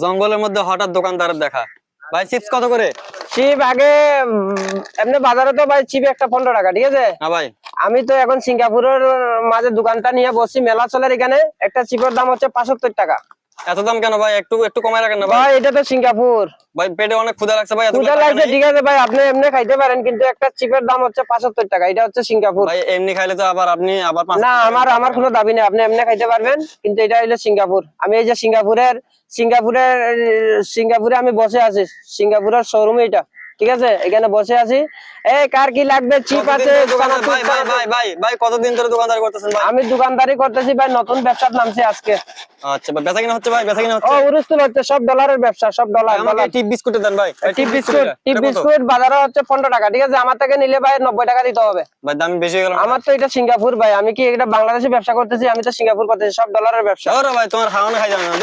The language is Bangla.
জঙ্গলের মধ্যে হঠাৎ দোকানদারের দেখা। ভাই চিপস কত করে? চিপ আগে এমনি বাজারে তো ভাই চিপ একটা 15 টাকা, ঠিক আছে? হ্যাঁ ভাই। আমি তো এখন সিঙ্গাপুরের মাঝে দোকানটা নিয়ে বসছি, মেলা চলের এখানে। একটা চিপের দাম হচ্ছে 75 টাকা। এত দাম কেন ভাই? একটু একটু কমায় রাখেন না ভাই। ভাই এটা তো সিঙ্গাপুর। ভাই পেটে অনেক ক্ষুধা লাগছে ভাই, এত ক্ষুধা লাগছে ঠিক আছে ভাই, আপনি এমনি খাইতে পারেন, কিন্তু একটা চিপের দাম হচ্ছে 75 টাকা। এটা হচ্ছে সিঙ্গাপুর ভাই। এমনি খাইলে তো আবার আপনি আবার না, আমার কোনো দাবি নেই, আপনি এমনি খাইতে পারবেন, কিন্তু এটা হলো সিঙ্গাপুর। আমি এই যে সিঙ্গাপুরে আমি বসে আছি, সিঙ্গাপুরের শোরুমে এটা, ঠিক আছে? এখানে বসে আছি। এই কার কি লাগবে? চিপ আছে। ভাই ভাই ভাই ভাই ভাই কতদিন ধরে দোকানদারি করতেছেন ভাই? আমি দোকানদারি করতেছি ভাই, নতুন ব্যবসার নামছি আজকে। আচ্ছা ভাই, বেচা কিনা হচ্ছে ভাই? বেচা কিনা ও হচ্ছে? উরুস্তুল হচ্ছে, সব ডলারের ব্যবসা, সব ডলার। আমাকে টিপ বিস্কুট দেন ভাই। টিপ বিস্কুট বাজারে হচ্ছে 15 টাকা, ঠিক আছে? আমার থেকে নিলে ভাই 90 টাকা দিতে হবে। ভাই দাম বেশি হয়ে গেল। আমার তো এটা সিঙ্গাপুর ভাই, আমি কি এটা বাংলাদেশে ব্যবসা করতেছি? আমি তো সিঙ্গাপুর করতেছি, সব ডলারের ব্যবসা। ভাই তোমার খাওয়ানো খাই যাবে না।